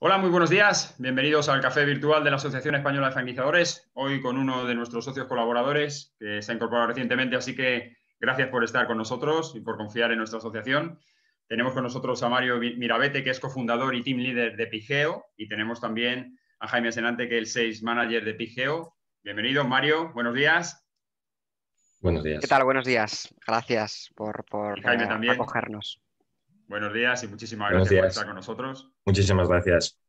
Hola, muy buenos días. Bienvenidos al café virtual de la Asociación Española de Franquiciadores. Hoy con uno de nuestros socios colaboradores que se ha incorporado recientemente, así que gracias por estar con nosotros y por confiar en nuestra asociación. Tenemos con nosotros a Mario Mirabete, que es cofundador y team leader de Pigeo, y tenemos también a Jaime Senante, que es el Sales Manager de Pigeo. Bienvenido, Mario. Buenos días. Buenos ¿Qué días. tal? Buenos días. Gracias por Y Jaime también. acogernos. Buenos días y muchísimas Buenos gracias por estar días. con nosotros. Muchísimas gracias.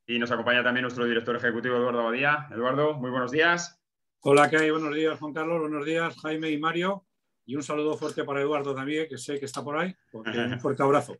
Y nos acompaña también nuestro director ejecutivo, Eduardo Abadía. Eduardo, muy buenos días. Hola, ¿qué hay? Buenos días, Juan Carlos. Buenos días, Jaime y Mario. Y un saludo fuerte para Eduardo también, que sé que está por ahí. Un fuerte abrazo.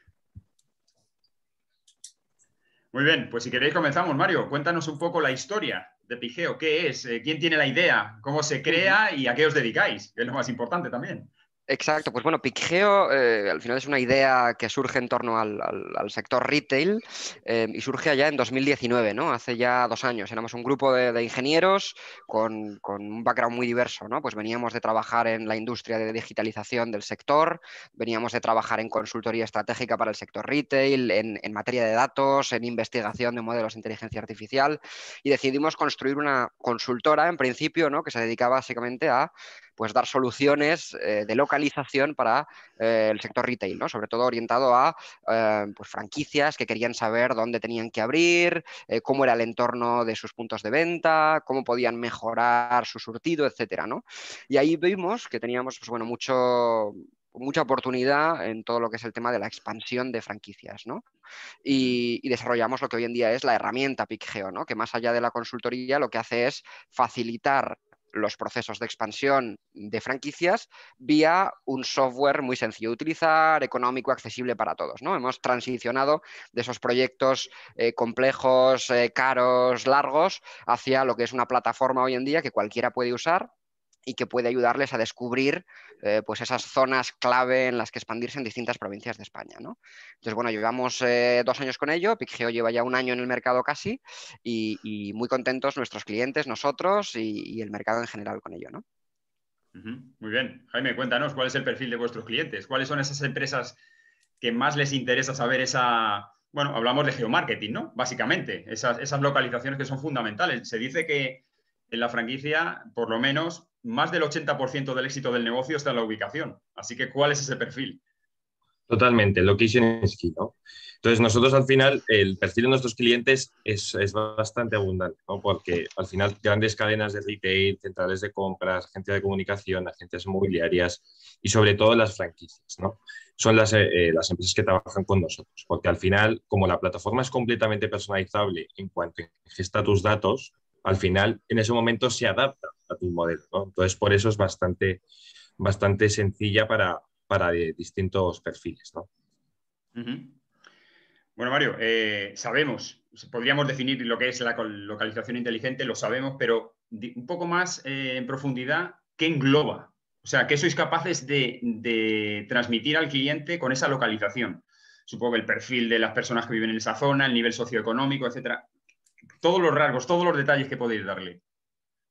Muy bien, pues si queréis comenzamos, Mario. Cuéntanos un poco la historia de Pigeo. ¿Qué es? ¿Quién tiene la idea? ¿Cómo se crea? ¿Y a qué os dedicáis? Que es lo más importante también. Exacto, pues bueno, Pigeo al final es una idea que surge en torno al sector retail y surge allá en 2019, ¿no? Hace ya 2 años. Éramos un grupo de ingenieros con un background muy diverso, ¿no? Pues veníamos de trabajar en la industria de digitalización del sector, veníamos de trabajar en consultoría estratégica para el sector retail, en materia de datos, en investigación de modelos de inteligencia artificial y decidimos construir una consultora, en principio, ¿no? Que se dedicaba básicamente a pues dar soluciones de localización para el sector retail, ¿no? Sobre todo orientado a pues franquicias que querían saber dónde tenían que abrir, cómo era el entorno de sus puntos de venta, cómo podían mejorar su surtido, etcétera, ¿no? Y ahí vimos que teníamos pues, bueno, mucha oportunidad en todo lo que es el tema de la expansión de franquicias, ¿no? Y desarrollamos lo que hoy en día es la herramienta Pigeo, ¿no? Que más allá de la consultoría lo que hace es facilitar los procesos de expansión de franquicias vía un software muy sencillo de utilizar, económico, accesible para todos, ¿no? Hemos transicionado de esos proyectos complejos, caros, largos, hacia lo que es una plataforma hoy en día que cualquiera puede usar y que puede ayudarles a descubrir pues esas zonas clave en las que expandirse en distintas provincias de España, ¿no? Entonces, bueno, llevamos 2 años con ello, Pigeo lleva ya un año en el mercado casi y muy contentos nuestros clientes, nosotros y el mercado en general con ello, ¿no? Muy bien. Jaime, cuéntanos, ¿cuál es el perfil de vuestros clientes? ¿Cuáles son esas empresas que más les interesa saber esa... Bueno, hablamos de geomarketing, ¿no? Básicamente, esas localizaciones que son fundamentales. Se dice que en la franquicia, por lo menos, más del 80% del éxito del negocio está en la ubicación. Así que, ¿cuál es ese perfil? Totalmente, location is key, ¿no? Entonces, nosotros al final, el perfil de nuestros clientes es bastante abundante, ¿no? Porque al final, grandes cadenas de retail, centrales de compras, agencias de comunicación, agencias inmobiliarias y sobre todo las franquicias, ¿no? Son las empresas que trabajan con nosotros. Porque al final, como la plataforma es completamente personalizable en cuanto ingesta tus datos, al final, en ese momento se adapta a tu modelo, ¿no? Entonces, por eso es bastante sencilla para distintos perfiles, ¿no? Bueno, Mario, sabemos, podríamos definir lo que es la localización inteligente, lo sabemos, pero un poco más en profundidad, ¿qué engloba? O sea, ¿qué sois capaces de transmitir al cliente con esa localización? Supongo que el perfil de las personas que viven en esa zona, el nivel socioeconómico, etcétera. Todos los rasgos, todos los detalles que podéis darle.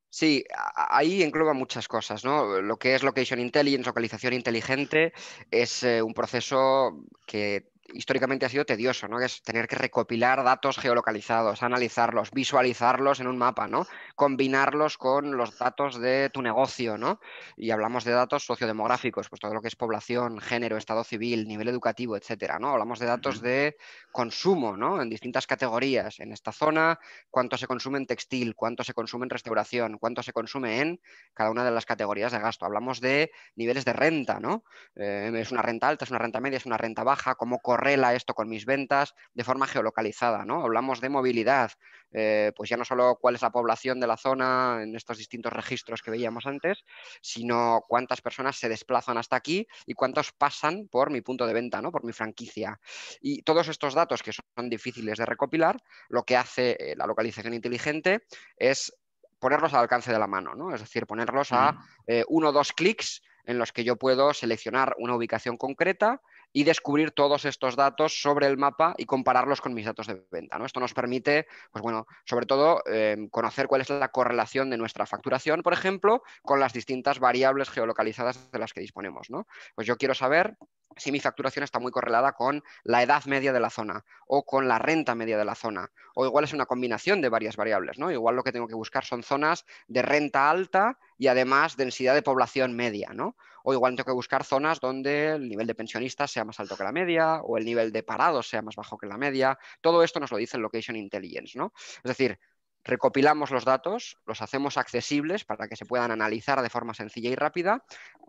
Sí, ahí engloba muchas cosas, ¿no? Lo que es Location Intelligence, localización inteligente, es un proceso que históricamente ha sido tedioso, ¿no? Que es tener que recopilar datos geolocalizados, analizarlos, visualizarlos en un mapa, ¿no? Combinarlos con los datos de tu negocio, ¿no? Y hablamos de datos sociodemográficos, pues todo lo que es población, género, estado civil, nivel educativo, etcétera, ¿no? Hablamos de datos de consumo, ¿no? En distintas categorías. En esta zona, cuánto se consume en textil, cuánto se consume en restauración, cuánto se consume en cada una de las categorías de gasto. Hablamos de niveles de renta, ¿no? Es una renta alta, es una renta media, es una renta baja, cómo correla esto con mis ventas de forma geolocalizada, ¿no? Hablamos de movilidad, pues ya no solo cuál es la población de la zona en estos distintos registros que veíamos antes, sino cuántas personas se desplazan hasta aquí y cuántos pasan por mi punto de venta, ¿no? Por mi franquicia. Y todos estos datos que son difíciles de recopilar, lo que hace la localización inteligente es ponerlos al alcance de la mano, ¿no? Es decir, ponerlos a 1 o 2 clics en los que yo puedo seleccionar una ubicación concreta y descubrir todos estos datos sobre el mapa y compararlos con mis datos de venta, ¿no? Esto nos permite, pues bueno, sobre todo conocer cuál es la correlación de nuestra facturación, por ejemplo, con las distintas variables geolocalizadas de las que disponemos, ¿no? Pues yo quiero saber si mi facturación está muy correlada con la edad media de la zona o con la renta media de la zona. O igual es una combinación de varias variables, ¿no? Igual lo que tengo que buscar son zonas de renta alta y además densidad de población media, ¿no? O igual tengo que buscar zonas donde el nivel de pensionistas sea más alto que la media o el nivel de parados sea más bajo que la media. Todo esto nos lo dice el Location Intelligence, ¿no? Es decir, recopilamos los datos, los hacemos accesibles para que se puedan analizar de forma sencilla y rápida,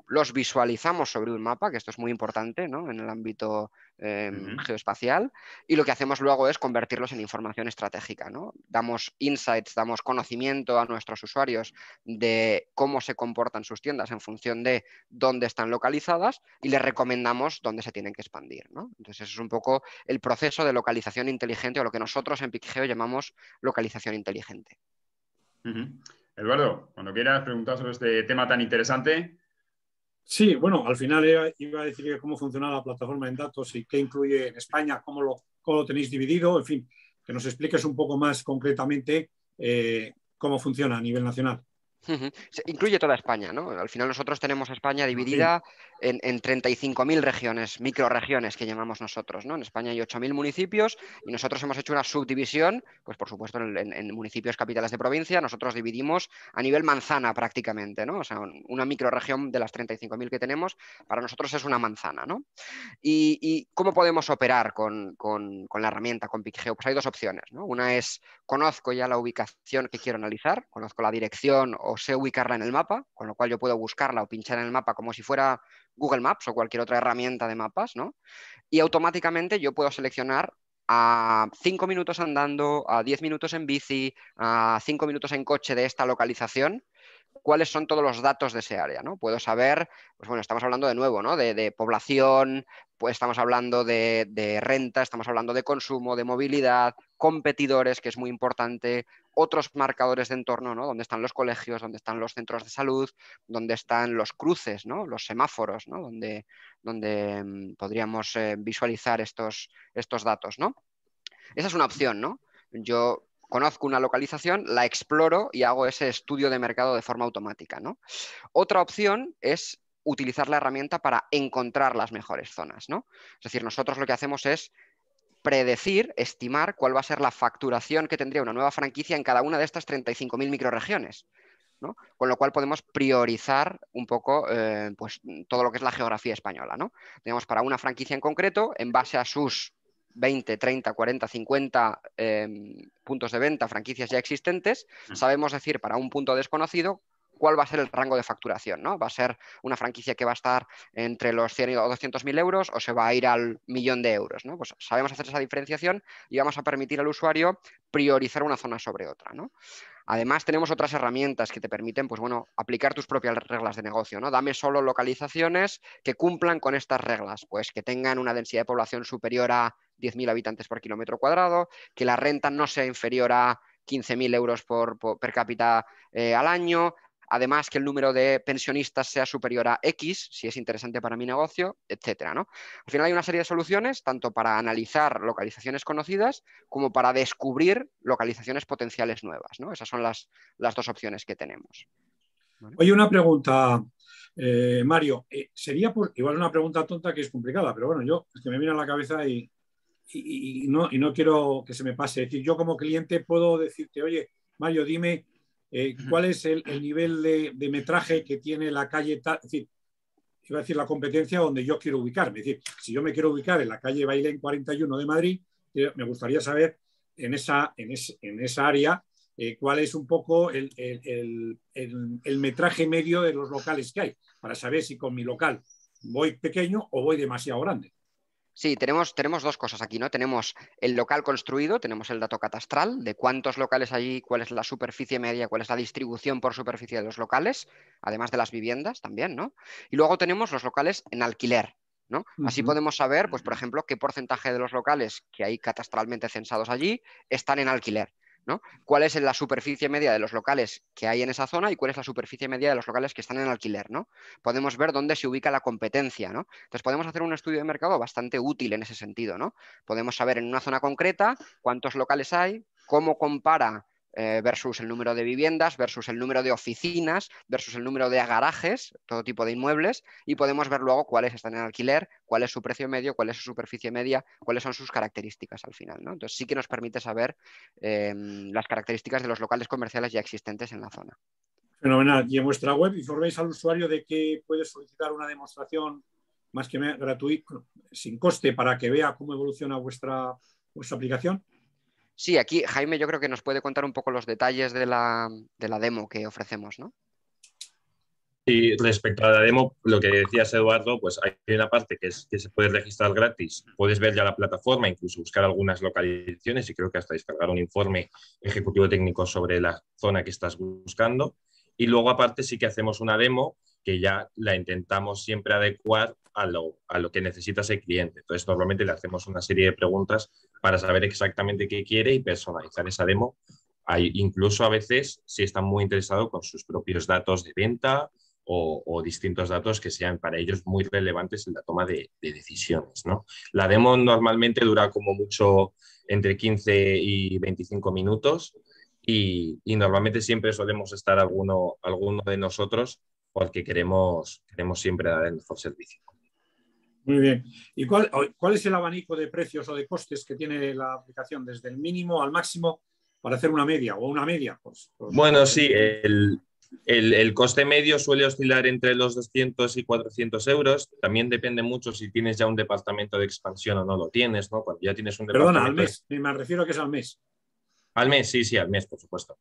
los visualizamos sobre un mapa, que esto es muy importante, ¿no? En el ámbito geoespacial, y lo que hacemos luego es convertirlos en información estratégica, ¿no? Damos insights, damos conocimiento a nuestros usuarios de cómo se comportan sus tiendas en función de dónde están localizadas y les recomendamos dónde se tienen que expandir, ¿no? Entonces, eso es un poco el proceso de localización inteligente o lo que nosotros en PicGeo llamamos localización inteligente. Eduardo, cuando quieras preguntar sobre este tema tan interesante. Sí, bueno, al final iba a decir cómo funciona la plataforma en datos y qué incluye en España, cómo lo tenéis dividido, en fin, que nos expliques un poco más concretamente cómo funciona a nivel nacional. Incluye toda España, ¿no? Al final nosotros tenemos España dividida en 35.000 regiones, microrregiones que llamamos nosotros, ¿no? En España hay 8.000 municipios y nosotros hemos hecho una subdivisión, pues por supuesto en municipios capitales de provincia, nosotros dividimos a nivel manzana prácticamente, ¿no? O sea, una microrregión de las 35.000 que tenemos, para nosotros es una manzana, ¿no? ¿Y cómo podemos operar con la herramienta, con PicGeo? Pues hay dos opciones, ¿no? Una es, conozco ya la ubicación que quiero analizar, conozco la dirección o sé ubicarla en el mapa, con lo cual yo puedo buscarla o pinchar en el mapa como si fuera Google Maps o cualquier otra herramienta de mapas, ¿no? Y automáticamente yo puedo seleccionar a 5 minutos andando, a 10 minutos en bici, a 5 minutos en coche de esta localización, cuáles son todos los datos de ese área, ¿no? Puedo saber, pues bueno, estamos hablando de nuevo, ¿no? De población, pues estamos hablando de renta, estamos hablando de consumo, de movilidad, competidores, que es muy importante, otros marcadores de entorno, ¿no? Donde están los colegios, donde están los centros de salud, donde están los cruces, ¿no? Los semáforos, ¿no? Donde podríamos visualizar estos datos, ¿no? Esa es una opción, ¿no? Yo conozco una localización, la exploro y hago ese estudio de mercado de forma automática, ¿no? Otra opción es utilizar la herramienta para encontrar las mejores zonas, ¿no? Es decir, nosotros lo que hacemos es predecir, estimar cuál va a ser la facturación que tendría una nueva franquicia en cada una de estas 35.000 microrregiones, ¿no? Con lo cual podemos priorizar un poco pues, todo lo que es la geografía española, ¿no? Tenemos para una franquicia en concreto, en base a sus 20, 30, 40, 50 puntos de venta, franquicias ya existentes, sabemos decir para un punto desconocido cuál va a ser el rango de facturación, ¿no? ¿Va a ser una franquicia que va a estar entre los 100 o 200.000 euros o se va a ir al 1.000.000 de euros, ¿no? Pues sabemos hacer esa diferenciación y vamos a permitir al usuario priorizar una zona sobre otra, ¿no? Además, tenemos otras herramientas que te permiten, pues bueno, aplicar tus propias reglas de negocio, ¿no? Dame solo localizaciones que cumplan con estas reglas, pues que tengan una densidad de población superior a 10.000 habitantes por kilómetro cuadrado, que la renta no sea inferior a 15.000 euros per cápita al año, además que el número de pensionistas sea superior a X, si es interesante para mi negocio, etcétera, ¿no? Al final hay una serie de soluciones, tanto para analizar localizaciones conocidas como para descubrir localizaciones potenciales nuevas, ¿no? Esas son las dos opciones que tenemos. ¿Vale? Oye, una pregunta, Mario. Sería igual una pregunta tonta que es complicada, pero bueno, es que me viene a la cabeza y no quiero que se me pase. Es decir, yo como cliente puedo decirte, oye, Mario, dime cuál es el nivel de metraje que tiene la calle tal. Es decir, iba a decir la competencia donde yo quiero ubicarme. Es decir, si yo me quiero ubicar en la calle Bailén 41 de Madrid, me gustaría saber en esa área cuál es un poco el metraje medio de los locales que hay, para saber si con mi local voy pequeño o voy demasiado grande. Sí, tenemos dos cosas aquí, ¿no? Tenemos el local construido, tenemos el dato catastral de cuántos locales hay, cuál es la superficie media, cuál es la distribución por superficie de los locales, además de las viviendas también, ¿no? Y luego tenemos los locales en alquiler, ¿no? Así podemos saber, pues, por ejemplo, qué porcentaje de los locales que hay catastralmente censados allí están en alquiler, ¿no? ¿Cuál es la superficie media de los locales que hay en esa zona y cuál es la superficie media de los locales que están en alquiler, ¿no? Podemos ver dónde se ubica la competencia, ¿no? Entonces podemos hacer un estudio de mercado bastante útil en ese sentido, ¿no? Podemos saber en una zona concreta cuántos locales hay, cómo compara versus el número de viviendas, versus el número de oficinas, versus el número de garajes, todo tipo de inmuebles, y podemos ver luego cuáles están en alquiler, cuál es su precio medio, cuál es su superficie media, cuáles son sus características al final, ¿no? Entonces sí que nos permite saber las características de los locales comerciales ya existentes en la zona. Fenomenal. Y en vuestra web informéis al usuario de que puede solicitar una demostración más que gratuita, sin coste, para que vea cómo evoluciona vuestra aplicación. Sí, aquí Jaime yo creo que nos puede contar un poco los detalles de la demo que ofrecemos, ¿no? Y respecto a la demo, lo que decías, Eduardo, pues hay una parte que se puede registrar gratis. Puedes ver ya la plataforma, incluso buscar algunas localizaciones y creo que hasta descargar un informe ejecutivo técnico sobre la zona que estás buscando. Y luego, aparte, sí que hacemos una demo que ya la intentamos siempre adecuar a lo que necesita ese cliente. Entonces, normalmente le hacemos una serie de preguntas para saber exactamente qué quiere y personalizar esa demo. Hay, incluso a veces, si está muy interesado, con sus propios datos de venta o distintos datos que sean para ellos muy relevantes en la toma de decisiones, ¿no? La demo normalmente dura como mucho entre 15 y 25 minutos y normalmente siempre solemos estar alguno de nosotros porque queremos siempre dar el mejor servicio. Muy bien. ¿Y cuál es el abanico de precios o de costes que tiene la aplicación desde el mínimo al máximo para hacer una media o una media? Bueno, sí, el coste medio suele oscilar entre los 200 y 400 euros. También depende mucho si tienes ya un departamento de expansión o no lo tienes, ¿no? Cuando ya tienes un Perdona, al departamento... mes. Me refiero a que es al mes. Al mes, sí, al mes, por supuesto.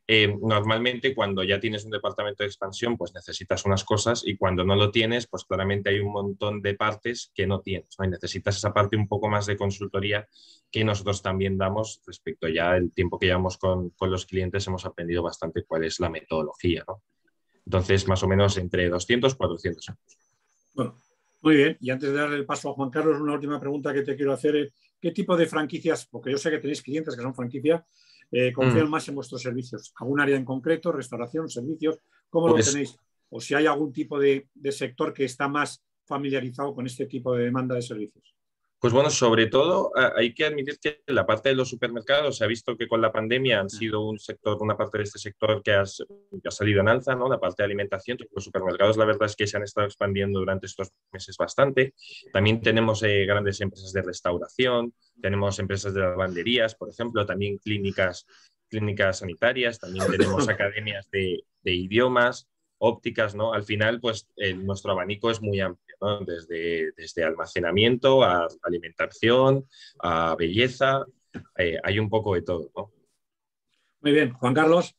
Normalmente cuando ya tienes un departamento de expansión, pues necesitas unas cosas y cuando no lo tienes, pues claramente hay un montón de partes que no tienes, ¿no? Y necesitas esa parte un poco más de consultoría que nosotros también damos respecto ya al tiempo que llevamos con los clientes, hemos aprendido bastante cuál es la metodología, ¿no? Entonces, más o menos entre 200 y 400 euros. Bueno, muy bien. Y antes de darle el paso a Juan Carlos, una última pregunta que te quiero hacer es, ¿qué tipo de franquicias, porque yo sé que tenéis clientes que son franquicias, confían más en vuestros servicios? ¿Algún área en concreto, restauración, servicios? ¿Cómo lo tenéis? O si hay algún tipo de sector que está más familiarizado con este tipo de demanda de servicios. Pues bueno, sobre todo hay que admitir que la parte de los supermercados se ha visto que con la pandemia han sido un sector, una parte de este sector que ha salido en alza, ¿no? La parte de alimentación. Los supermercados, la verdad es que se han estado expandiendo durante estos meses bastante. También tenemos grandes empresas de restauración, tenemos empresas de lavanderías, por ejemplo, también clínicas sanitarias, también tenemos academias de idiomas, ópticas, ¿no? Al final, pues nuestro abanico es muy amplio, ¿no? Desde almacenamiento a alimentación, a belleza, hay un poco de todo, ¿no? Muy bien, Juan Carlos.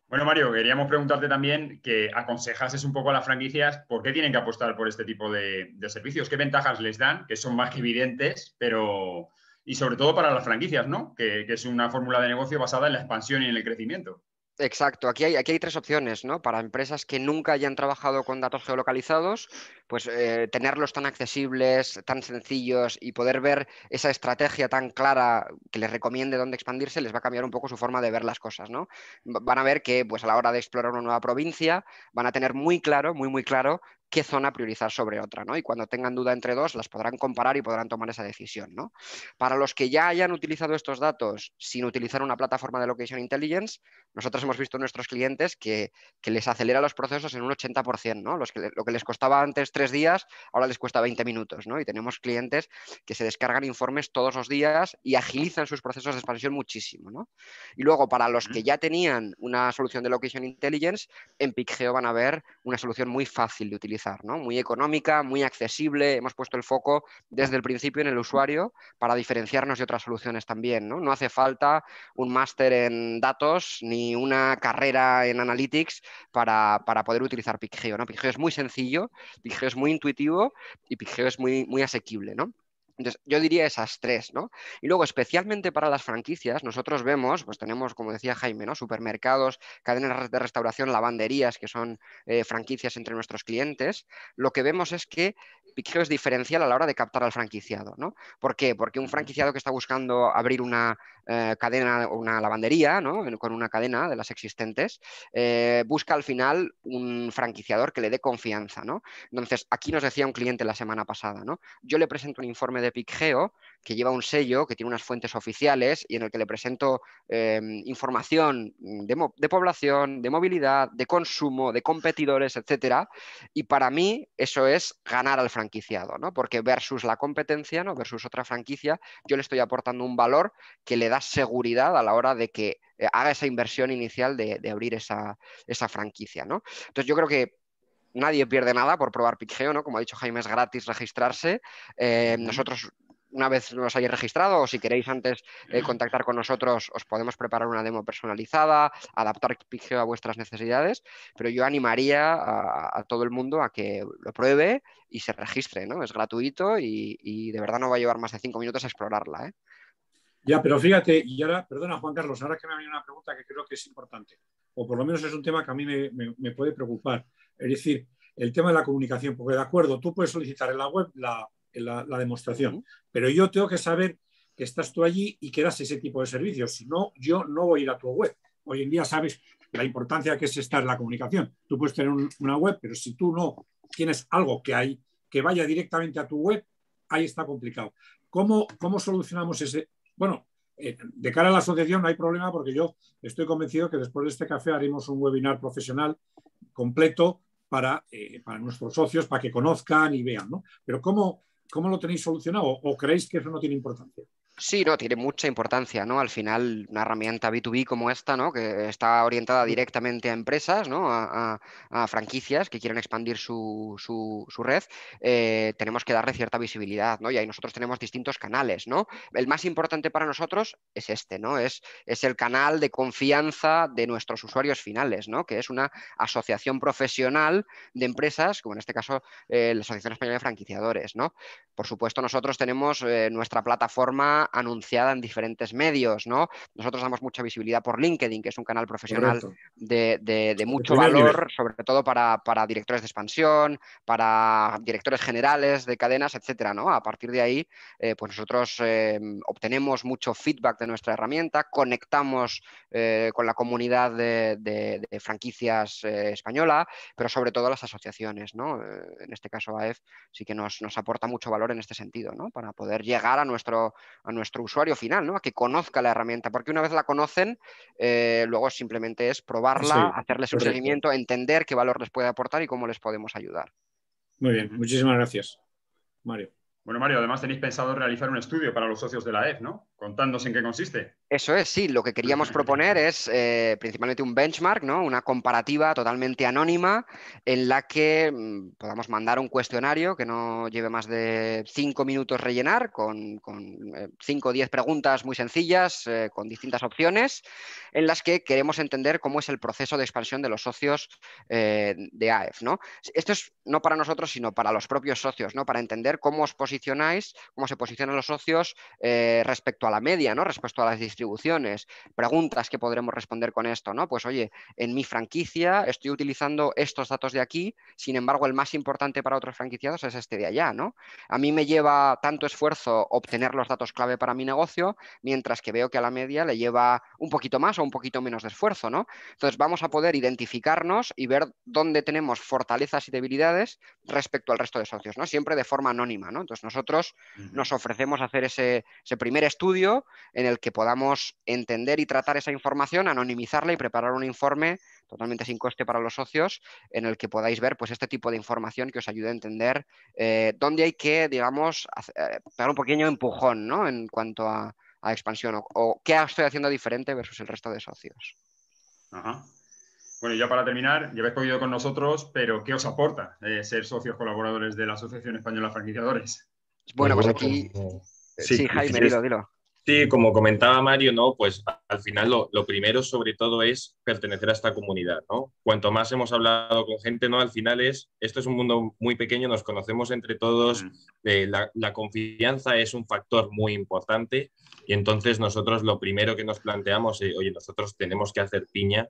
Bueno, Mario, queríamos preguntarte también que aconsejases un poco a las franquicias por qué tienen que apostar por este tipo de servicios, qué ventajas les dan, que son más que evidentes, pero y sobre todo para las franquicias, ¿no? Que es una fórmula de negocio basada en la expansión y en el crecimiento. Exacto, aquí hay tres opciones, ¿no? Para empresas que nunca hayan trabajado con datos geolocalizados, pues tenerlos tan accesibles, tan sencillos y poder ver esa estrategia tan clara que les recomiende dónde expandirse, les va a cambiar un poco su forma de ver las cosas, ¿no? Van a ver que pues, a la hora de explorar una nueva provincia van a tener muy claro, muy claro, qué zona priorizar sobre otra, ¿no? Y cuando tengan duda entre dos, las podrán comparar y podrán tomar esa decisión, ¿no? Para los que ya hayan utilizado estos datos sin utilizar una plataforma de Location Intelligence, nosotros hemos visto en nuestros clientes que les acelera los procesos en un 80%, ¿no? Lo que les costaba antes 3 días, ahora les cuesta 20 minutos, ¿no? Y tenemos clientes que se descargan informes todos los días y agilizan sus procesos de expansión muchísimo, ¿no? Y luego, para los que ya tenían una solución de Location Intelligence, en PicGeo van a ver una solución muy fácil de utilizar, ¿no? Muy económica, muy accesible. Hemos puesto el foco desde el principio en el usuario para diferenciarnos de otras soluciones también, ¿no? No hace falta un máster en datos ni una carrera en Analytics para poder utilizar PicGeo, ¿no? PicGeo es muy sencillo, PicGeo es muy intuitivo y PicGeo es muy asequible, ¿no? Entonces, yo diría esas tres, ¿no? Y luego, especialmente para las franquicias, nosotros vemos, pues tenemos, como decía Jaime, ¿no? Supermercados, cadenas de restauración, lavanderías, que son franquicias entre nuestros clientes. Lo que vemos es que PicGeo es diferencial a la hora de captar al franquiciado, ¿no? ¿Por qué? Porque un franquiciado que está buscando abrir una cadena, una lavandería, ¿no? Con una cadena de las existentes, busca al final un franquiciador que le dé confianza, ¿no? Entonces, aquí nos decía un cliente la semana pasada, ¿no? Yo le presento un informe de PICGEO que lleva un sello, que tiene unas fuentes oficiales y en el que le presento información de población, de movilidad, de consumo, de competidores, etcétera. Y para mí eso es ganar al franquiciado, ¿no? Porque versus la competencia, ¿no? Versus otra franquicia, yo le estoy aportando un valor que le da seguridad a la hora de que haga esa inversión inicial de abrir esa franquicia, ¿no? Entonces yo creo que nadie pierde nada por probar PICGEO, ¿no? Como ha dicho Jaime, es gratis registrarse. Nosotros, una vez nos hayáis registrado o si queréis antes contactar con nosotros, os podemos preparar una demo personalizada, adaptar PICGEO a vuestras necesidades, pero yo animaría a todo el mundo a que lo pruebe y se registre, ¿no? Es gratuito y de verdad no va a llevar más de 5 minutos a explorarla, ¿eh? Ya, pero fíjate, y ahora, perdona Juan Carlos, ahora que me ha venido una pregunta que creo que es importante, o por lo menos es un tema que a mí me puede preocupar, es decir, el tema de la comunicación, porque de acuerdo, tú puedes solicitar en la web la demostración, pero yo tengo que saber que estás tú allí y que das ese tipo de servicios, si no, yo no voy a ir a tu web. Hoy en día sabes la importancia que es estar en la comunicación. Tú puedes tener una web, pero si tú no tienes algo que vaya directamente a tu web, ahí está complicado. ¿Cómo solucionamos ese? Bueno, de cara a la asociación no hay problema porque yo estoy convencido que después de este café haremos un webinar profesional completo para nuestros socios, para que conozcan y vean, ¿no? Pero ¿cómo lo tenéis solucionado? ¿O creéis que eso no tiene importancia? Sí, no, tiene mucha importancia, ¿no? Al final, una herramienta B2B como esta, ¿no? Que está orientada directamente a empresas, ¿no? A franquicias que quieren expandir su red, tenemos que darle cierta visibilidad, ¿no? Y ahí nosotros tenemos distintos canales, ¿no? El más importante para nosotros es este, ¿no? Es el canal de confianza de nuestros usuarios finales, ¿no? Que es una asociación profesional de empresas, como en este caso la Asociación Española de Franquiciadores, ¿no? Por supuesto, nosotros tenemos nuestra plataforma anunciada en diferentes medios, ¿no? Nosotros damos mucha visibilidad por LinkedIn, que es un canal profesional de mucho valor, sobre todo para directores de expansión, para directores generales de cadenas, etcétera, ¿no? A partir de ahí, pues nosotros obtenemos mucho feedback de nuestra herramienta, conectamos con la comunidad de franquicias española, pero sobre todo las asociaciones, ¿no? En este caso AEF sí que nos aporta mucho valor en este sentido, ¿no? Para poder llegar a nuestro usuario final, ¿no? A que conozca la herramienta, porque una vez la conocen, luego simplemente es probarla, hacerles un seguimiento, entender qué valor les puede aportar y cómo les podemos ayudar. Muy bien, muchísimas gracias, Mario. Bueno, Mario, además tenéis pensado realizar un estudio para los socios de la AEF, ¿no? Contándonos en qué consiste. Eso es, sí. Lo que queríamos proponer es principalmente un benchmark, ¿no? Una comparativa totalmente anónima en la que podamos mandar un cuestionario que no lleve más de 5 minutos rellenar, con 5 o 10 preguntas muy sencillas, con distintas opciones, en las que queremos entender cómo es el proceso de expansión de los socios de AEF, ¿no? Esto es no para nosotros, sino para los propios socios, ¿no? Para entender cómo os posicionáis, cómo se posicionan los socios respecto a la media, ¿no? Respecto a las distribuciones, preguntas que podremos responder con esto, ¿no? Pues oye, en mi franquicia estoy utilizando estos datos de aquí, sin embargo el más importante para otros franquiciados es este de allá, ¿no? A mí me lleva tanto esfuerzo obtener los datos clave para mi negocio, mientras que veo que a la media le lleva un poquito más o un poquito menos de esfuerzo, ¿no? Entonces vamos a poder identificarnos y ver dónde tenemos fortalezas y debilidades respecto al resto de socios, ¿no? Siempre de forma anónima, ¿no? Entonces nosotros nos ofrecemos hacer ese primer estudio en el que podamos entender y tratar esa información, anonimizarla y preparar un informe totalmente sin coste para los socios en el que podáis ver pues, este tipo de información que os ayude a entender dónde hay que, digamos, dar un pequeño empujón, ¿no? En cuanto a expansión o qué estoy haciendo diferente versus el resto de socios. Ajá. Bueno, y ya para terminar, ya habéis podido con nosotros, pero ¿qué os aporta ser socios colaboradores de la Asociación Española de Franquiciadores? Bueno, pues aquí... Sí, Jaime, dilo. Sí, como comentaba Mario, ¿no? Pues al final lo primero sobre todo es pertenecer a esta comunidad, ¿no? Cuanto más hemos hablado con gente, ¿no? Al final esto es un mundo muy pequeño, nos conocemos entre todos, la confianza es un factor muy importante y entonces nosotros lo primero que nos planteamos es, oye, nosotros tenemos que hacer piña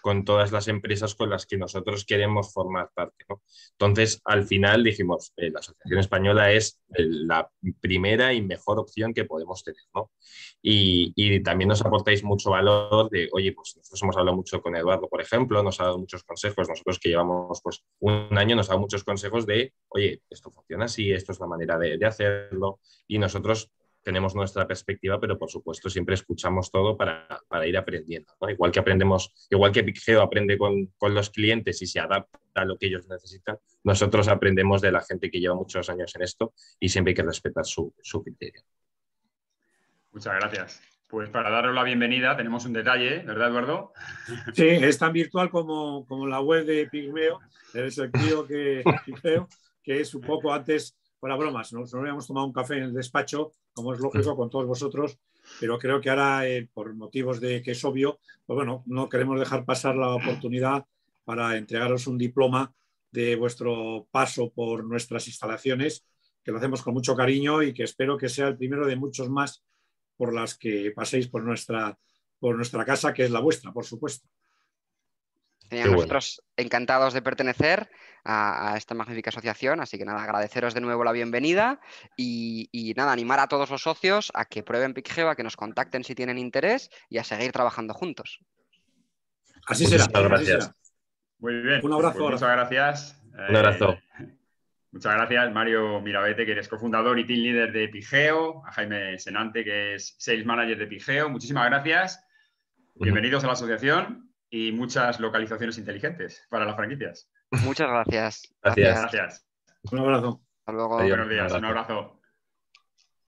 con todas las empresas con las que nosotros queremos formar parte, ¿no? Entonces, al final dijimos, la Asociación Española es la primera y mejor opción que podemos tener, ¿no? Y también nos aportáis mucho valor de, oye, pues nosotros hemos hablado mucho con Eduardo, por ejemplo, nos ha dado muchos consejos, nosotros que llevamos pues un año nos ha dado muchos consejos de, oye, esto funciona así, esto es la manera de hacerlo, y nosotros tenemos nuestra perspectiva, pero por supuesto siempre escuchamos todo para ir aprendiendo, ¿no? Igual que aprendemos, igual que Pigeo aprende con los clientes y se adapta a lo que ellos necesitan, nosotros aprendemos de la gente que lleva muchos años en esto y siempre hay que respetar su criterio. Muchas gracias. Pues para daros la bienvenida tenemos un detalle, ¿verdad, Eduardo? Sí, es tan virtual como la web de Pigmeo, el sentido que Pigeo, que es un poco antes, fuera bromas, nos habíamos tomado un café en el despacho, como es lógico, con todos vosotros, pero creo que ahora, por motivos de que es obvio, pues bueno, no queremos dejar pasar la oportunidad para entregaros un diploma de vuestro paso por nuestras instalaciones, que lo hacemos con mucho cariño y que espero que sea el primero de muchos más por las que paséis por nuestra casa, que es la vuestra, por supuesto. Nosotros encantados de pertenecer a esta magnífica asociación, así que nada, agradeceros de nuevo la bienvenida y nada, animar a todos los socios a que prueben Pigeo, a que nos contacten si tienen interés y a seguir trabajando juntos. Así será. Gracias. Muy bien. Un abrazo. Pues muchas gracias. Un abrazo. Muchas gracias, Mario Mirabete, que eres cofundador y team leader de Pigeo, a Jaime Senante, que es Sales Manager de Pigeo. Muchísimas gracias. Bienvenidos a la asociación y muchas localizaciones inteligentes para las franquicias. Muchas gracias. Gracias. Gracias. Un abrazo. Hasta luego. Adiós. Buenos días. Un abrazo.